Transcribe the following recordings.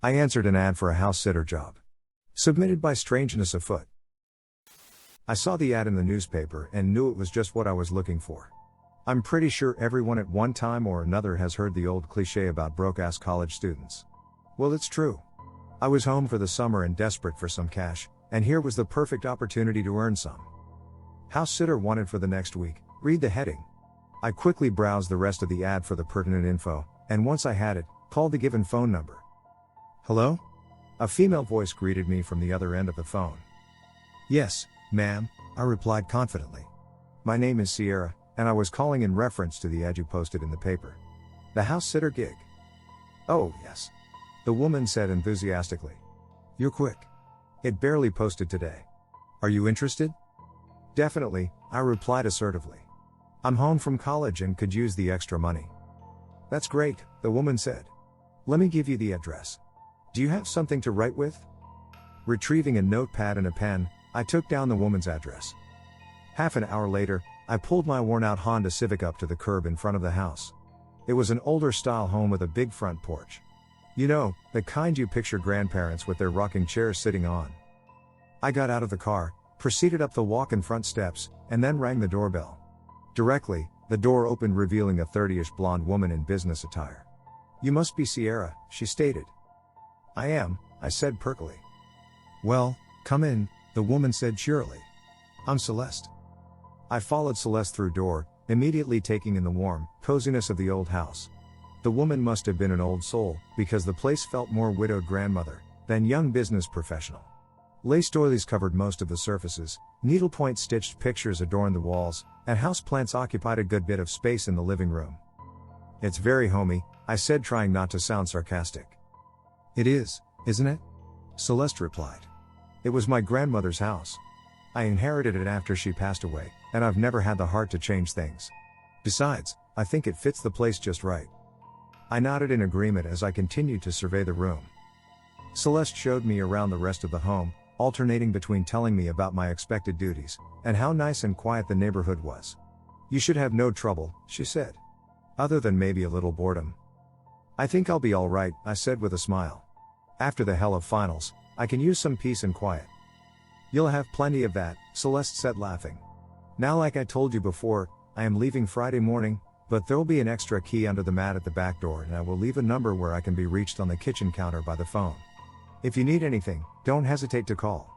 I answered an ad for a house sitter job. Submitted by Strangeness Afoot. I saw the ad in the newspaper and knew it was just what I was looking for. I'm pretty sure everyone at one time or another has heard the old cliche about broke-ass college students. Well, it's true. I was home for the summer and desperate for some cash, and here was the perfect opportunity to earn some. House sitter wanted for the next week, read the heading. I quickly browsed the rest of the ad for the pertinent info, and once I had it, called the given phone number. Hello? A female voice greeted me from the other end of the phone. Yes, ma'am, I replied confidently. My name is Sierra, and I was calling in reference to the ad you posted in the paper. The house sitter gig. Oh, yes. The woman said enthusiastically. You're quick. It barely posted today. Are you interested? Definitely, I replied assertively. I'm home from college and could use the extra money. That's great, the woman said. Let me give you the address. Do you have something to write with? Retrieving a notepad and a pen, I took down the woman's address. Half an hour later, I pulled my worn-out Honda Civic up to the curb in front of the house. It was an older-style home with a big front porch. You know, the kind you picture grandparents with their rocking chairs sitting on. I got out of the car, proceeded up the walk-in front steps, and then rang the doorbell. Directly, the door opened revealing a 30-ish blonde woman in business attire. You must be Sierra, she stated. I am, I said perkily. Well, come in, the woman said cheerily. I'm Celeste. I followed Celeste through door, immediately taking in the warm coziness of the old house. The woman must have been an old soul, because the place felt more widowed grandmother than young business professional. Lace doilies covered most of the surfaces, needlepoint stitched pictures adorned the walls, and houseplants occupied a good bit of space in the living room. It's very homey, I said, trying not to sound sarcastic. It is, isn't it? Celeste replied. It was my grandmother's house. I inherited it after she passed away, and I've never had the heart to change things. Besides, I think it fits the place just right. I nodded in agreement as I continued to survey the room. Celeste showed me around the rest of the home, alternating between telling me about my expected duties, and how nice and quiet the neighborhood was. You should have no trouble, she said. Other than maybe a little boredom. I think I'll be alright, I said with a smile. After the hell of finals, I can use some peace and quiet. You'll have plenty of that, Celeste said, laughing. Now, like I told you before, I am leaving Friday morning, but there'll be an extra key under the mat at the back door, and I will leave a number where I can be reached on the kitchen counter by the phone. If you need anything, don't hesitate to call.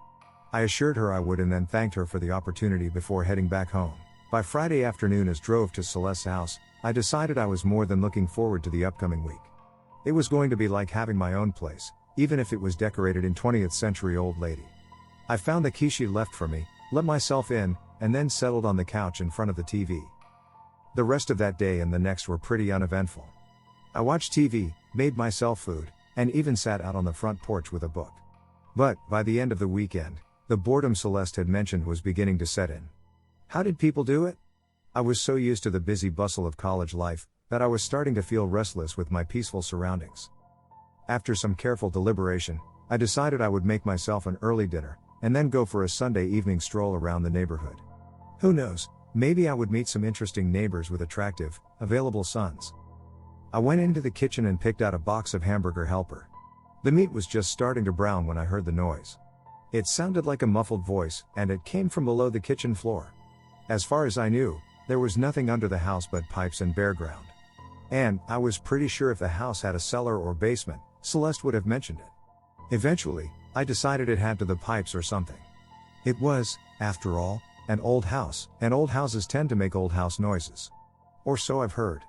I assured her I would and then thanked her for the opportunity before heading back home. By Friday afternoon, as drove to Celeste's house, I decided I was more than looking forward to the upcoming week. It was going to be like having my own place, even if it was decorated in 20th century old lady. I found the key she left for me, let myself in, and then settled on the couch in front of the TV. The rest of that day and the next were pretty uneventful. I watched TV, made myself food, and even sat out on the front porch with a book. But, by the end of the weekend, the boredom Celeste had mentioned was beginning to set in. How did people do it? I was so used to the busy bustle of college life, that I was starting to feel restless with my peaceful surroundings. After some careful deliberation, I decided I would make myself an early dinner, and then go for a Sunday evening stroll around the neighborhood. Who knows, maybe I would meet some interesting neighbors with attractive, available sons. I went into the kitchen and picked out a box of hamburger helper. The meat was just starting to brown when I heard the noise. It sounded like a muffled voice, and it came from below the kitchen floor. As far as I knew, there was nothing under the house but pipes and bare ground. And, I was pretty sure if the house had a cellar or basement, Celeste would have mentioned it. Eventually, I decided it had to the pipes or something. It was, after all, an old house, and old houses tend to make old house noises. Or so I've heard.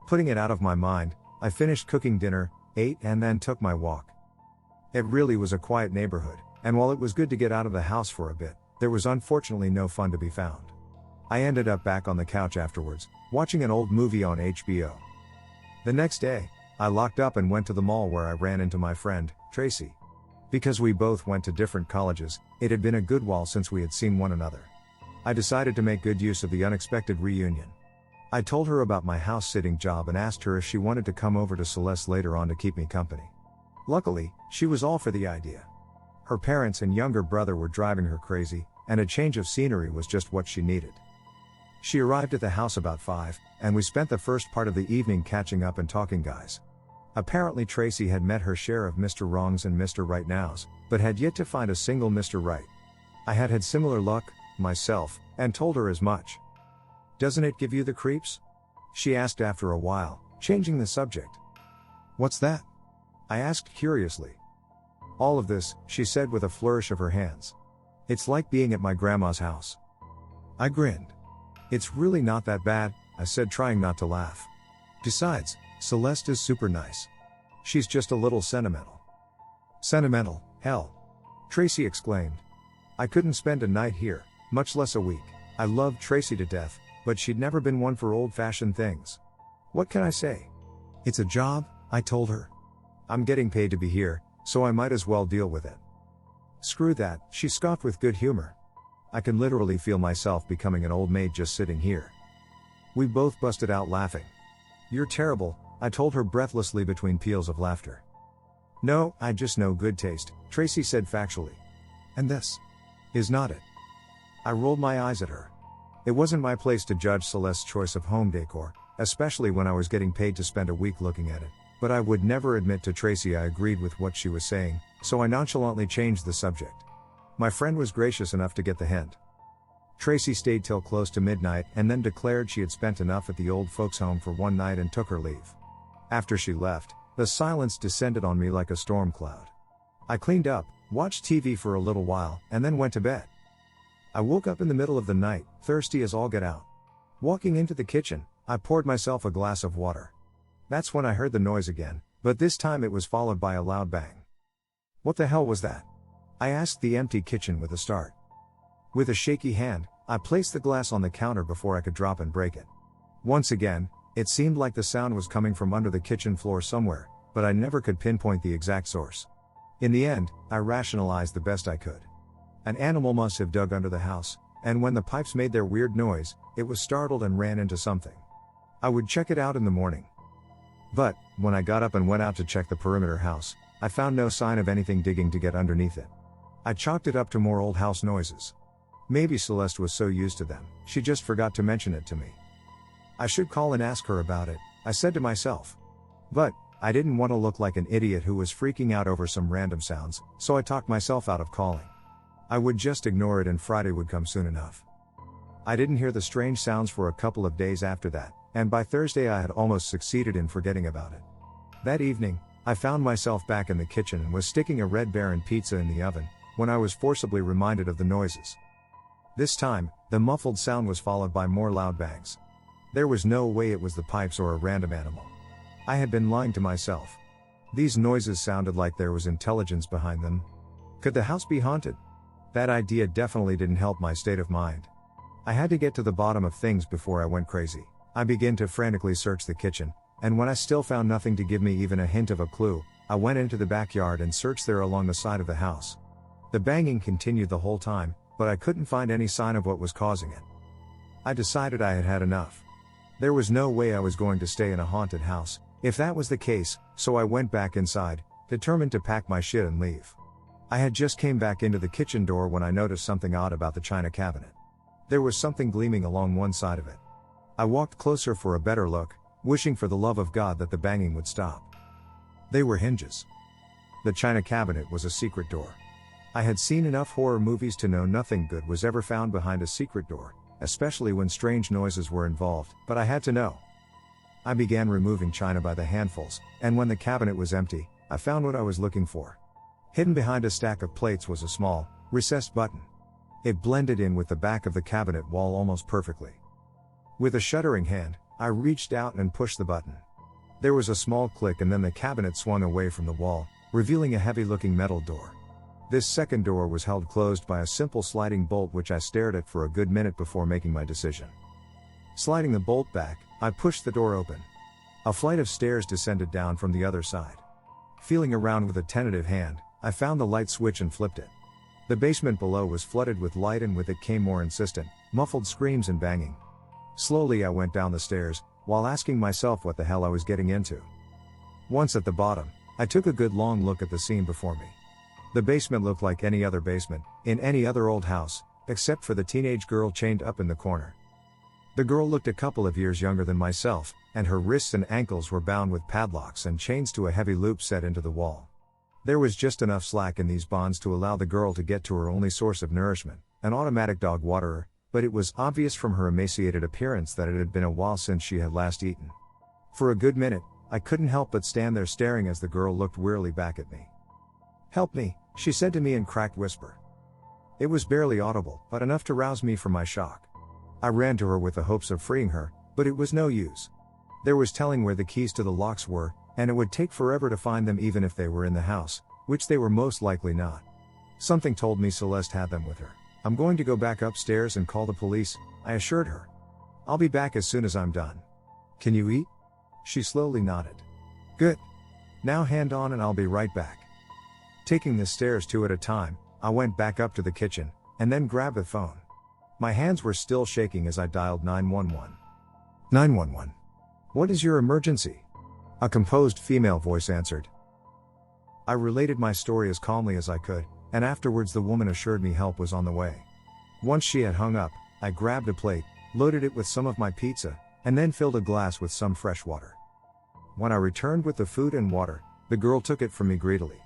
Putting it out of my mind, I finished cooking dinner, ate, and then took my walk. It really was a quiet neighborhood, and while it was good to get out of the house for a bit, there was unfortunately no fun to be found. I ended up back on the couch afterwards, watching an old movie on HBO. The next day, I locked up and went to the mall where I ran into my friend, Tracy. Because we both went to different colleges, it had been a good while since we had seen one another. I decided to make good use of the unexpected reunion. I told her about my house-sitting job and asked her if she wanted to come over to Celeste later on to keep me company. Luckily, she was all for the idea. Her parents and younger brother were driving her crazy, and a change of scenery was just what she needed. She arrived at the house about 5, and we spent the first part of the evening catching up and talking guys. Apparently Tracy had met her share of Mr. Wrongs and Mr. Right Nows, but had yet to find a single Mr. Right. I had had similar luck, myself, and told her as much. "Doesn't it give you the creeps?" she asked after a while, changing the subject. "What's that?" I asked curiously. "All of this," she said with a flourish of her hands. "It's like being at my grandma's house." I grinned. "It's really not that bad," I said, trying not to laugh. "Besides, Celeste is super nice. She's just a little sentimental." "Sentimental, hell!" Tracy exclaimed. "I couldn't spend a night here, much less a week. I loved Tracy to death, but she'd never been one for old-fashioned things. What can I say? It's a job," I told her. "I'm getting paid to be here, so I might as well deal with it." "Screw that," she scoffed with good humor. "I can literally feel myself becoming an old maid just sitting here." We both busted out laughing. "You're terrible," I told her breathlessly between peals of laughter. "No, I just know good taste," Tracy said factually. "And this is not it." I rolled my eyes at her. It wasn't my place to judge Celeste's choice of home decor, especially when I was getting paid to spend a week looking at it, but I would never admit to Tracy I agreed with what she was saying, so I nonchalantly changed the subject. My friend was gracious enough to get the hint. Tracy stayed till close to midnight and then declared she had spent enough at the old folks' home for one night and took her leave. After she left, the silence descended on me like a storm cloud. I cleaned up, watched TV for a little while, and then went to bed. I woke up in the middle of the night, thirsty as all get out. Walking into the kitchen, I poured myself a glass of water. That's when I heard the noise again, but this time it was followed by a loud bang. "What the hell was that?" I asked the empty kitchen with a start. With a shaky hand, I placed the glass on the counter before I could drop and break it. Once again, it seemed like the sound was coming from under the kitchen floor somewhere, but I never could pinpoint the exact source. In the end, I rationalized the best I could. An animal must have dug under the house, and when the pipes made their weird noise, it was startled and ran into something. I would check it out in the morning. But, when I got up and went out to check the perimeter house, I found no sign of anything digging to get underneath it. I chalked it up to more old house noises. Maybe Celeste was so used to them, she just forgot to mention it to me. I should call and ask her about it, I said to myself. But, I didn't want to look like an idiot who was freaking out over some random sounds, so I talked myself out of calling. I would just ignore it and Friday would come soon enough. I didn't hear the strange sounds for a couple of days after that, and by Thursday I had almost succeeded in forgetting about it. That evening, I found myself back in the kitchen and was sticking a Red Baron pizza in the oven, when I was forcibly reminded of the noises. This time, the muffled sound was followed by more loud bangs. There was no way it was the pipes or a random animal. I had been lying to myself. These noises sounded like there was intelligence behind them. Could the house be haunted? That idea definitely didn't help my state of mind. I had to get to the bottom of things before I went crazy. I began to frantically search the kitchen, and when I still found nothing to give me even a hint of a clue, I went into the backyard and searched there along the side of the house. The banging continued the whole time, but I couldn't find any sign of what was causing it. I decided I had had enough. There was no way I was going to stay in a haunted house, if that was the case, so I went back inside, determined to pack my shit and leave. I had just came back into the kitchen door when I noticed something odd about the china cabinet. There was something gleaming along one side of it. I walked closer for a better look, wishing for the love of God that the banging would stop. They were hinges. The china cabinet was a secret door. I had seen enough horror movies to know nothing good was ever found behind a secret door, especially when strange noises were involved, but I had to know. I began removing china by the handfuls, and when the cabinet was empty, I found what I was looking for. Hidden behind a stack of plates was a small, recessed button. It blended in with the back of the cabinet wall almost perfectly. With a shuddering hand, I reached out and pushed the button. There was a small click and then the cabinet swung away from the wall, revealing a heavy-looking metal door. This second door was held closed by a simple sliding bolt which I stared at for a good minute before making my decision. Sliding the bolt back, I pushed the door open. A flight of stairs descended down from the other side. Feeling around with a tentative hand, I found the light switch and flipped it. The basement below was flooded with light and with it came more insistent, muffled screams and banging. Slowly I went down the stairs, while asking myself what the hell I was getting into. Once at the bottom, I took a good long look at the scene before me. The basement looked like any other basement, in any other old house, except for the teenage girl chained up in the corner. The girl looked a couple of years younger than myself, and her wrists and ankles were bound with padlocks and chains to a heavy loop set into the wall. There was just enough slack in these bonds to allow the girl to get to her only source of nourishment, an automatic dog waterer, but it was obvious from her emaciated appearance that it had been a while since she had last eaten. For a good minute, I couldn't help but stand there staring as the girl looked wearily back at me. "Help me," she said to me in cracked whisper. It was barely audible, but enough to rouse me from my shock. I ran to her with the hopes of freeing her, but it was no use. There was telling where the keys to the locks were, and it would take forever to find them even if they were in the house, which they were most likely not. Something told me Celeste had them with her. "I'm going to go back upstairs and call the police," I assured her. "I'll be back as soon as I'm done. Can you eat?" She slowly nodded. "Good. Now hand on and I'll be right back." Taking the stairs two at a time, I went back up to the kitchen, and then grabbed the phone. My hands were still shaking as I dialed 911. "911. What is your emergency?" A composed female voice answered. I related my story as calmly as I could, and afterwards the woman assured me help was on the way. Once she had hung up, I grabbed a plate, loaded it with some of my pizza, and then filled a glass with some fresh water. When I returned with the food and water, the girl took it from me greedily.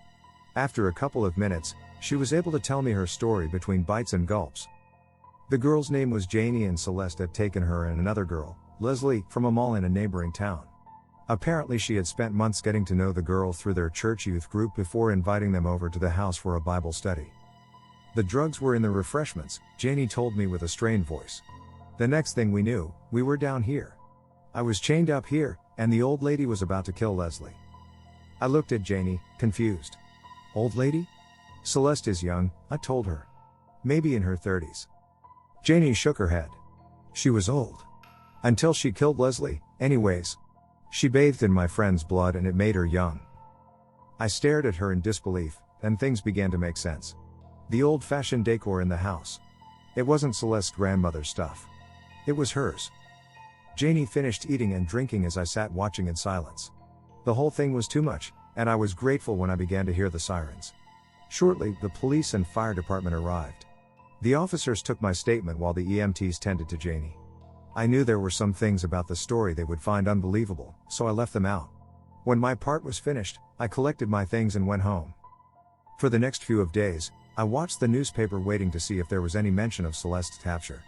After a couple of minutes, she was able to tell me her story between bites and gulps. The girl's name was Janie, and Celeste had taken her and another girl, Leslie, from a mall in a neighboring town. Apparently she had spent months getting to know the girl through their church youth group before inviting them over to the house for a Bible study. The drugs were in the refreshments, Janie told me with a strained voice. The next thing we knew, we were down here. I was chained up here, and the old lady was about to kill Leslie. I looked at Janie, confused. "Old lady?" "Celeste is young," I told her. "Maybe in her 30s. Janie shook her head. "She was old. Until she killed Leslie, anyways. She bathed in my friend's blood and it made her young." I stared at her in disbelief, and things began to make sense. The old-fashioned decor in the house. It wasn't Celeste's grandmother's stuff. It was hers. Janie finished eating and drinking as I sat watching in silence. The whole thing was too much, and I was grateful when I began to hear the sirens. Shortly, the police and fire department arrived. The officers took my statement while the EMTs tended to Janie. I knew there were some things about the story they would find unbelievable, so I left them out. When my part was finished, I collected my things and went home. For the next few days, I watched the newspaper waiting to see if there was any mention of Celeste's capture.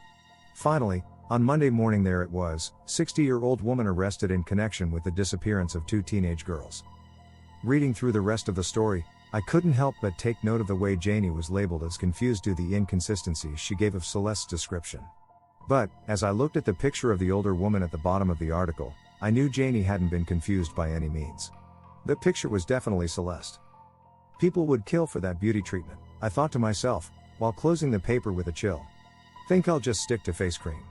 Finally, on Monday morning there it was, 60-year-old woman arrested in connection with the disappearance of two teenage girls. Reading through the rest of the story, I couldn't help but take note of the way Janie was labeled as confused due to the inconsistencies she gave of Celeste's description. But, as I looked at the picture of the older woman at the bottom of the article, I knew Janie hadn't been confused by any means. The picture was definitely Celeste. People would kill for that beauty treatment, I thought to myself, while closing the paper with a chill. Think I'll just stick to face cream.